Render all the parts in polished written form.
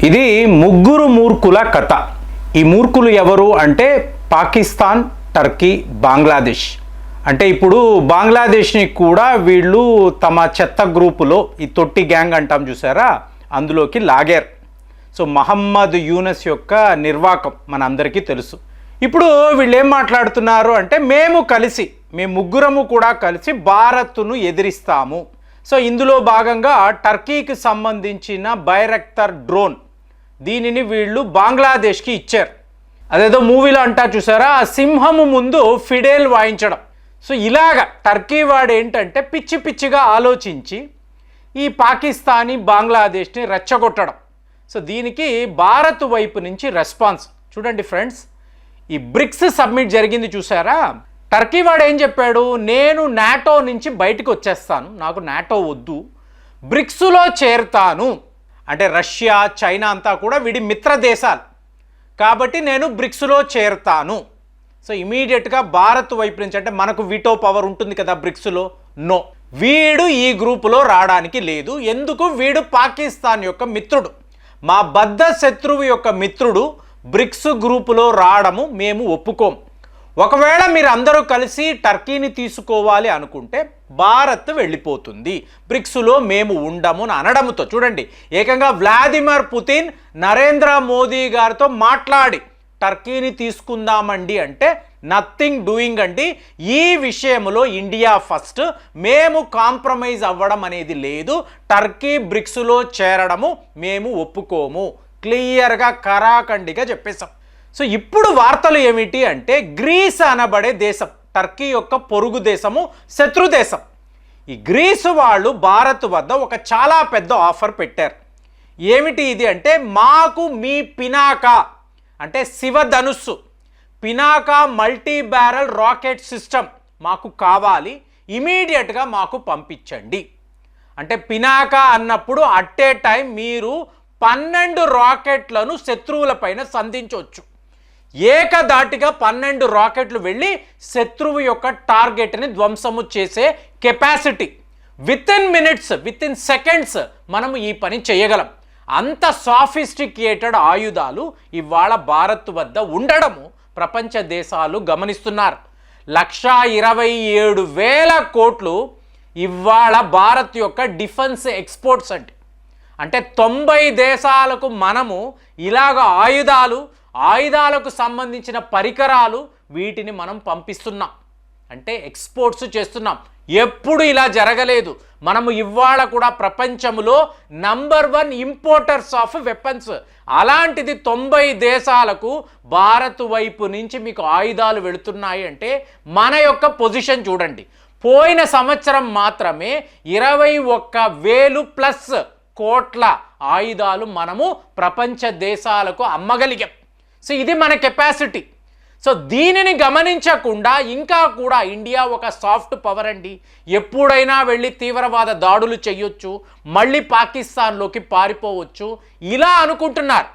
ఇది ముగ్గురు మూర్ఖుల కథ. ఈ మూర్ఖులు ఎవరు అంటే పాకిస్తాన్, టర్కీ, బంగ్లాదేశ్. అంటే ఇప్పుడు బంగ్లాదేశ్ని కూడా వీళ్ళు తమ చెత్త గ్రూపులో ఈ తొట్టి గ్యాంగ్ అంటాం చూసారా, అందులోకి లాగారు. సో మహమ్మద్ యూనస్ యొక్క నిర్వాకం మనందరికీ తెలుసు. ఇప్పుడు వీళ్ళు ఏం మాట్లాడుతున్నారు అంటే మేము ముగ్గురము కూడా కలిసి భారత్ను ఎదిరిస్తాము. సో ఇందులో భాగంగా టర్కీకి సంబంధించిన బైరక్టర్ డ్రోన్ దీనిని వీళ్ళు బంగ్లాదేశ్కి ఇచ్చారు. అదేదో మూవీలో అంటా చూసారా, ఆ సింహము ముందు ఫిడేల్ వాయించడం. సో ఇలాగ టర్కీ వాడు ఏంటంటే పిచ్చి పిచ్చిగా ఆలోచించి ఈ పాకిస్తానీ బంగ్లాదేశ్ని రెచ్చగొట్టడం. సో దీనికి భారత్ వైపు నుంచి రెస్పాన్స్ చూడండి ఫ్రెండ్స్. ఈ బ్రిక్స్ సబ్మిట్ జరిగింది చూసారా, టర్కీ వాడు ఏం చెప్పాడు, నేను నాటో నుంచి బయటకు వచ్చేస్తాను, నాకు నాటో వద్దు, బ్రిక్స్లో చేరుతాను. అంటే రష్యా, చైనా అంతా కూడా వీడి మిత్ర దేశాలు కాబట్టి నేను బ్రిక్స్లో చేరుతాను. సో ఇమీడియట్గా భారత్ వైపు నుంచి, అంటే మనకు వీటో పవర్ ఉంటుంది కదా బ్రిక్స్లో, నో, వీడు ఈ గ్రూపులో రావడానికి లేదు. ఎందుకు, వీడు పాకిస్తాన్ యొక్క మిత్రుడు, మా బద్ధ శత్రువు యొక్క మిత్రుడు బ్రిక్స్ గ్రూపులో రావడము మేము ఒప్పుకోం. ఒకవేళ మీరు అందరూ కలిసి టర్కీని తీసుకోవాలి అనుకుంటే భారత్ వెళ్ళిపోతుంది, బ్రిక్స్లో మేము ఉండము అని అనడంతో చూడండి, ఏకంగా వ్లాదిమిర్ పుతిన్ నరేంద్ర మోదీ గారితో మాట్లాడి టర్కీని తీసుకుందామండి అంటే నథింగ్ డూయింగ్ అండి. ఈ విషయంలో ఇండియా ఫస్ట్, మేము కాంప్రమైజ్ అవ్వడం అనేది లేదు, టర్కీ బ్రిక్స్లో చేరడము మేము ఒప్పుకోము, క్లియర్గా కరాఖండిగా చెప్పేశాం. సో ఇప్పుడు వార్తలు ఏమిటి అంటే గ్రీస్ అనబడే దేశం, టర్కీ యొక్క పొరుగు దేశము, శత్రు దేశం. ఈ గ్రీసు వాళ్ళు భారత్ వద్ద ఒక చాలా పెద్ద ఆఫర్ పెట్టారు. ఏమిటి ఇది అంటే, మాకు మీ పినాకా అంటే శివధనుస్సు, Pinaka multi barrel rocket system మాకు కావాలి, ఇమీడియట్గా మాకు పంపించండి. అంటే పినాకా అన్నప్పుడు అట్ ఏ టైం మీరు 12 రాకెట్లను శత్రువులపైన సంధించవచ్చు. ఏకధాటిగా 12 రాకెట్లు వెళ్ళి శత్రువు యొక్క టార్గెట్ని ధ్వంసము చేసే capacity, with in minutes, with in seconds మనము ఈ పని చేయగలం. అంత సాఫిస్టికేటెడ్ ఆయుధాలు ఇవాళ భారత్ వద్ద ఉండడము ప్రపంచ దేశాలు గమనిస్తున్నారు. 127,000 కోట్లు ఇవాళ భారత్ యొక్క డిఫెన్స్ ఎక్స్పోర్ట్స్ అంటే 90 దేశాలకు మనము ఇలాగ ఆయుధాలకు సంబంధించిన పరికరాలు వీటిని మనం పంపిస్తున్నాం, అంటే ఎక్స్పోర్ట్స్ చేస్తున్నాం. ఎప్పుడు ఇలా జరగలేదు. మనము ఇవాళ కూడా ప్రపంచంలో నంబర్ 1 ఇంపోర్టర్స్ ఆఫ్ వెపన్స్. అలాంటిది 90 దేశాలకు భారత్ వైపు నుంచి మీకు ఆయుధాలు వెళుతున్నాయి అంటే మన యొక్క పొజిషన్ చూడండి. పోయిన సంవత్సరం మాత్రమే 21,000+ కోట్ల ఆయుధాలు మనము ప్రపంచ దేశాలకు అమ్మగలిగాం. సో ఇది మన కెపాసిటీ. సో దీనిని గమనించకుండా ఇంకా కూడా ఇండియా ఒక సాఫ్ట్ పవర్ అండి, ఎప్పుడైనా వెళ్ళి తీవ్రవాద దాడులు చేయొచ్చు, మళ్ళీ పాకిస్తాన్లోకి పారిపోవచ్చు, ఇలా అనుకుంటున్నారు.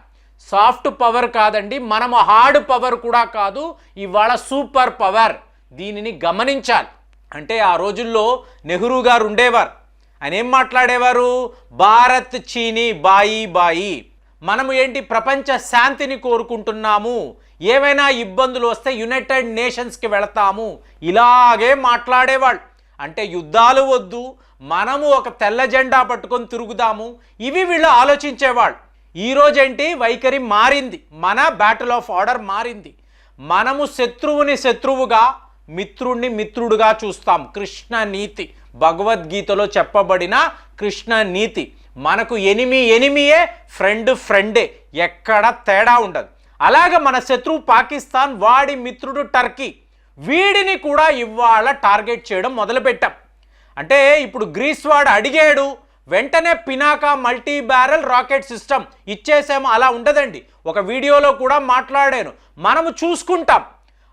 సాఫ్ట్ పవర్ కాదండి, మనము హార్డ్ పవర్ కూడా కాదు, ఇవాళ సూపర్ పవర్. దీనిని గమనించాలి. అంటే ఆ రోజుల్లో నెహ్రూ గారు ఉండేవారు, ఆయన ఏం మాట్లాడేవారు, భారత్ చీనీ బాయి బాయి, మనము ఏంటి ప్రపంచ శాంతిని కోరుకుంటున్నాము, ఏవైనా ఇబ్బందులు వస్తే యునైటెడ్ నేషన్స్కి వెళతాము, ఇలాగే మాట్లాడేవాళ్ళు. అంటే యుద్ధాలు వద్దు, మనము ఒక తెల్ల జెండా పట్టుకొని తిరుగుదాము, ఇవి వీళ్ళు ఆలోచించేవాళ్ళు. ఈరోజేంటి వైఖరి మారింది, మన బ్యాటిల్ ఆఫ్ ఆర్డర్ మారింది. మనము శత్రువుని శత్రువుగా, మిత్రుడిని మిత్రుడుగా చూస్తాం. కృష్ణ నీతి, భగవద్గీతలో చెప్పబడిన కృష్ణ నీతి. మనకు ఎనిమియే, ఫ్రెండే, ఎక్కడ తేడా ఉండదు. అలాగే మన శత్రువు పాకిస్తాన్, వాడి మిత్రుడు టర్కీ, వీడిని కూడా ఇవాళ టార్గెట్ చేయడం మొదలుపెట్టాం. అంటే ఇప్పుడు గ్రీస్ వాడు అడిగాడు, వెంటనే Pinaka multi barrel rocket system ఇచ్చేసాము, అలా ఉండదండి. ఒక వీడియోలో కూడా మాట్లాడాను, మనము చూసుకుంటాం.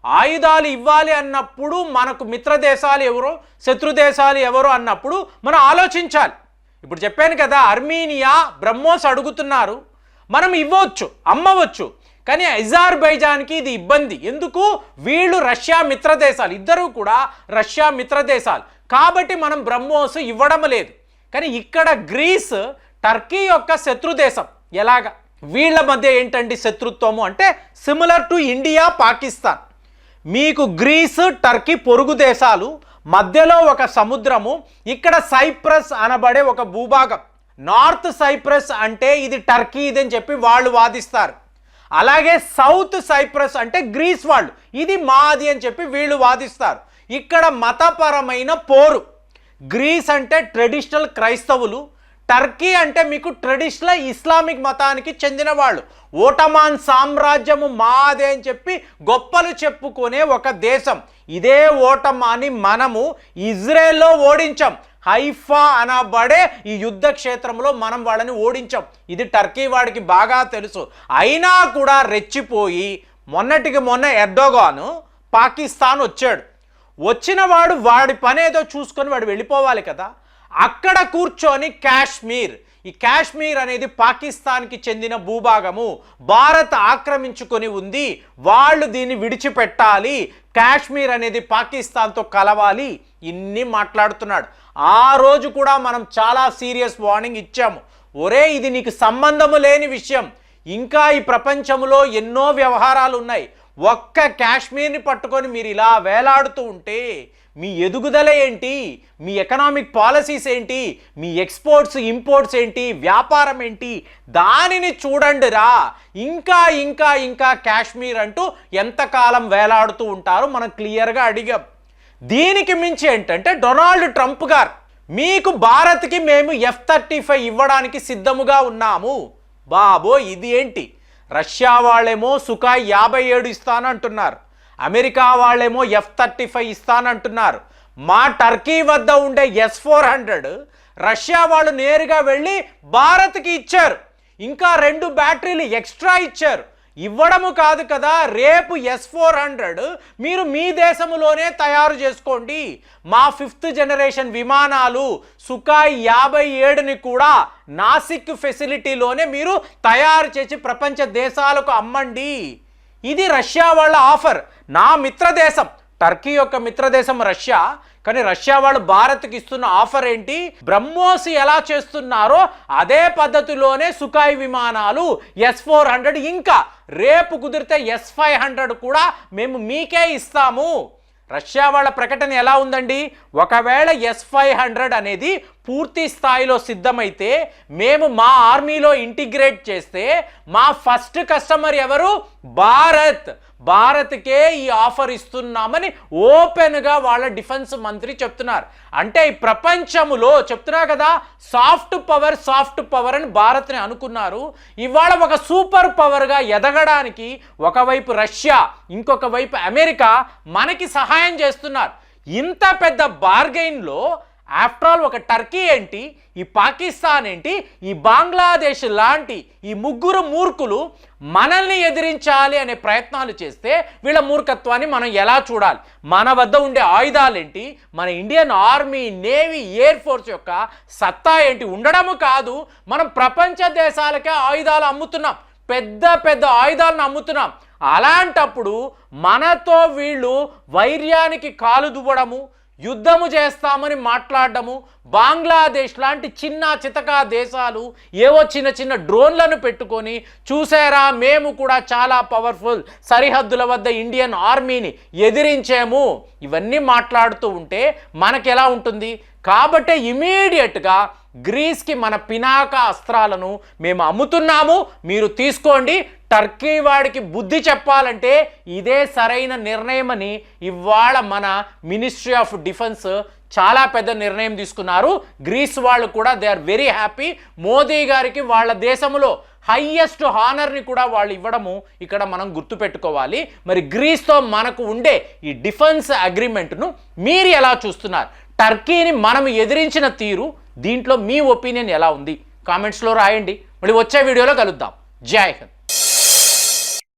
ఆయుధాలు ఇవ్వాలి అన్నప్పుడు మనకు మిత్ర దేశాలు ఎవరో, శత్రు దేశాలు ఎవరో అన్నప్పుడు మనం ఆలోచించాలి. ఇప్పుడు చెప్పాను కదా, అర్మీనియా, బ్రహ్మోస్ అడుగుతున్నారు, మనం ఇవ్వచ్చు, అమ్మవచ్చు. కానీ అజర్బైజాన్కి ఇది ఇబ్బంది. ఎందుకు, వీళ్ళు రష్యా మిత్ర దేశాలు, ఇద్దరు కూడా రష్యా మిత్ర దేశాలు కాబట్టి మనం బ్రహ్మోస్ ఇవ్వడం లేదు. కానీ ఇక్కడ గ్రీస్ టర్కీ యొక్క శత్రు దేశం. ఎలాగా వీళ్ళ మధ్య ఏంటండి శత్రుత్వము అంటే సిమిలర్ టు ఇండియా పాకిస్తాన్. మీకు గ్రీస్ టర్కీ పొరుగు దేశాలు, మధ్యలో ఒక సముద్రము, ఇక్కడ సైప్రస్ అనబడే ఒక భూభాగం. నార్త్ సైప్రస్ అంటే ఇది టర్కీ ఇదని చెప్పి వాళ్ళు వాదిస్తారు. అలాగే సౌత్ సైప్రస్ అంటే గ్రీస్ వాళ్ళు, ఇది మాది అని చెప్పి వీళ్ళు వాదిస్తారు. ఇక్కడ మతపరమైన పోరు. గ్రీస్ అంటే ట్రెడిషనల్ క్రైస్తవులు, టర్కీ అంటే మీకు ట్రెడిషనల్ ఇస్లామిక్ మతానికి చెందిన వాళ్ళు. ఓటమాన్ సామ్రాజ్యము మాదే అని చెప్పి గొప్పలు చెప్పుకునే ఒక దేశం. ఇదే ఓటమాన్ని మనము ఇజ్రాయెల్లో ఓడించాం. హైఫా అనబడే ఈ యుద్ధ క్షేత్రంలో మనం వాళ్ళని ఓడించాం. ఇది టర్కీ వాడికి బాగా తెలుసు. అయినా కూడా రెచ్చిపోయి మొన్నటికి మొన్న ఎర్డోగాను పాకిస్తాన్ వచ్చాడు. వచ్చిన వాడు వాడి పని ఏదో చూసుకొని వాడు వెళ్ళిపోవాలి కదా. అక్కడ కూర్చొని కాశ్మీర్, ఈ కాశ్మీర్ అనేది పాకిస్తాన్కి చెందిన భూభాగము, భారత్ ఆక్రమించుకొని ఉంది, వాళ్ళు దీన్ని విడిచిపెట్టాలి, కాశ్మీర్ అనేది పాకిస్తాన్తో కలవాలి, ఇన్ని మాట్లాడుతున్నాడు. ఆ రోజు కూడా మనం చాలా సీరియస్ వార్నింగ్ ఇచ్చాము. ఒరే, ఇది నీకు సంబంధము లేని విషయం. ఇంకా ఈ ప్రపంచంలో ఎన్నో వ్యవహారాలు ఉన్నాయి. ఒక్క కాశ్మీర్ని పట్టుకొని మీరు ఇలా వేలాడుతూ ఉంటే మీ ఎదుగుదల ఏంటి, మీ ఎకనామిక్ పాలసీస్ ఏంటి, మీ ఎక్స్పోర్ట్స్ ఇంపోర్ట్స్ ఏంటి, వ్యాపారం ఏంటి, దానిని చూడండి రా. ఇంకా ఇంకా ఇంకా కాశ్మీర్ అంటూ ఎంతకాలం వేలాడుతూ ఉంటారో మనం క్లియర్గా అడిగాం. దీనికి మించి ఏంటంటే డొనాల్డ్ ట్రంప్ గారు, మీకు భారత్కి మేము F-35 ఇవ్వడానికి సిద్ధముగా ఉన్నాము. బాబో, ఇది ఏంటి? రష్యా వాళ్ళేమో సుఖాయ్ 57 ఇస్తానంటున్నారు, అమెరికా వాళ్ళేమో F-35 ఇస్తానంటున్నారు. మా టర్కీ వద్ద ఉండే S-400 రష్యా వాళ్ళు నేరుగా వెళ్ళి భారత్కి ఇచ్చారు. ఇంకా 2 బ్యాటరీలు ఎక్స్ట్రా ఇచ్చారు. ఇవ్వడము కాదు కదా, రేపు S-400 మీరు మీ దేశంలోనే తయారు చేసుకోండి. మా 5th జనరేషన్ విమానాలు సుఖాయ్ 57ని కూడా నాసిక్ ఫెసిలిటీలోనే మీరు తయారు చేసి ప్రపంచ దేశాలకు అమ్మండి. ఇది రష్యా వాళ్ళ ఆఫర్. నా మిత్రదేశం టర్కీ యొక్క మిత్రదేశం రష్యా, కానీ రష్యా వాళ్ళు భారత్కి ఇస్తున్న ఆఫర్ ఏంటి? బ్రహ్మోస్ ఎలా చేస్తున్నారో అదే పద్ధతిలోనే సుఖాయ్ విమానాలు S-400, ఇంకా రేపు కుదిరితే S-500 కూడా మేము మీకే ఇస్తాము. రష్యా వాళ్ళ ప్రకటన ఎలా ఉందండి? ఒకవేళ S-500 అనేది పూర్తి స్థాయిలో సిద్ధమైతే, మేము మా ఆర్మీలో ఇంటిగ్రేట్ చేస్తే మా ఫస్ట్ కస్టమర్ ఎవరు? భారత్. భారత్కే ఈ ఆఫర్ ఇస్తున్నామని ఓపెన్గా వాళ్ళ డిఫెన్స్ మంత్రి చెప్తున్నారు. అంటే ఈ ప్రపంచములో చెప్తున్నా కదా, సాఫ్ట్ పవర్ అని భారత్ని అనుకున్నారు. ఇవాళ ఒక సూపర్ పవర్గా ఎదగడానికి ఒకవైపు రష్యా, ఇంకొక వైపు అమెరికా మనకి సహాయం చేస్తున్నారు. ఇంత పెద్ద బార్గెయిన్లో ఆఫ్టర్ ఆల్ ఒక టర్కీ ఏంటి, ఈ పాకిస్తాన్ ఏంటి, ఈ బంగ్లాదేశ్ లాంటి ఈ ముగ్గురు మూర్ఖులు మనల్ని ఎదిరించాలి అనే ప్రయత్నాలు చేస్తే వీళ్ళ మూర్ఖత్వాన్ని మనం ఎలా చూడాలి? మన వద్ద ఉండే ఆయుధాలు ఏంటి, మన Indian army, navy, air force యొక్క సత్తా ఏంటి? ఉండడము కాదు, మనం ప్రపంచ దేశాలకే ఆయుధాలు అమ్ముతున్నాం, పెద్ద పెద్ద ఆయుధాలను అమ్ముతున్నాం. అలాంటప్పుడు మనతో వీళ్ళు వైర్యానికి కాలు దువ్వడము, యుద్ధము చేస్తామని మాట్లాడడము, బంగ్లాదేశ్ లాంటి చిన్న చితకా దేశాలు ఏవో చిన్న చిన్న డ్రోన్లను పెట్టుకొని చూసారా మేము కూడా చాలా పవర్ఫుల్, సరిహద్దుల వద్ద ఇండియన్ ఆర్మీని ఎదిరించాము, ఇవన్నీ మాట్లాడుతూ ఉంటే మనకి ఎలా ఉంటుంది? కాబట్టి ఇమీడియట్గా గ్రీస్కి మన పినాక అస్త్రాలను మేము అమ్ముతున్నాము, మీరు తీసుకోండి. టర్కీ వాడికి బుద్ధి చెప్పాలంటే ఇదే సరైన నిర్ణయం అని ఇవాళ మన మినిస్ట్రీ ఆఫ్ డిఫెన్స్ చాలా పెద్ద నిర్ణయం తీసుకున్నారు. గ్రీస్ వాళ్ళు కూడా they are very happy. Modi గారికి వాళ్ళ దేశంలో హైయెస్ట్ హానర్ని కూడా వాళ్ళు ఇవ్వడము ఇక్కడ మనం గుర్తుపెట్టుకోవాలి. మరి గ్రీస్తో మనకు ఉండే ఈ డిఫెన్స్ అగ్రిమెంట్ను మీరు ఎలా చూస్తున్నారు? టర్కీని మనం ఎదిరించిన తీరు, దీంట్లో మీ ఒపీనియన్ ఎలా ఉంది? కామెంట్స్లో రాయండి. మళ్ళీ వచ్చే వీడియోలో కలుద్దాం. జై హింద్.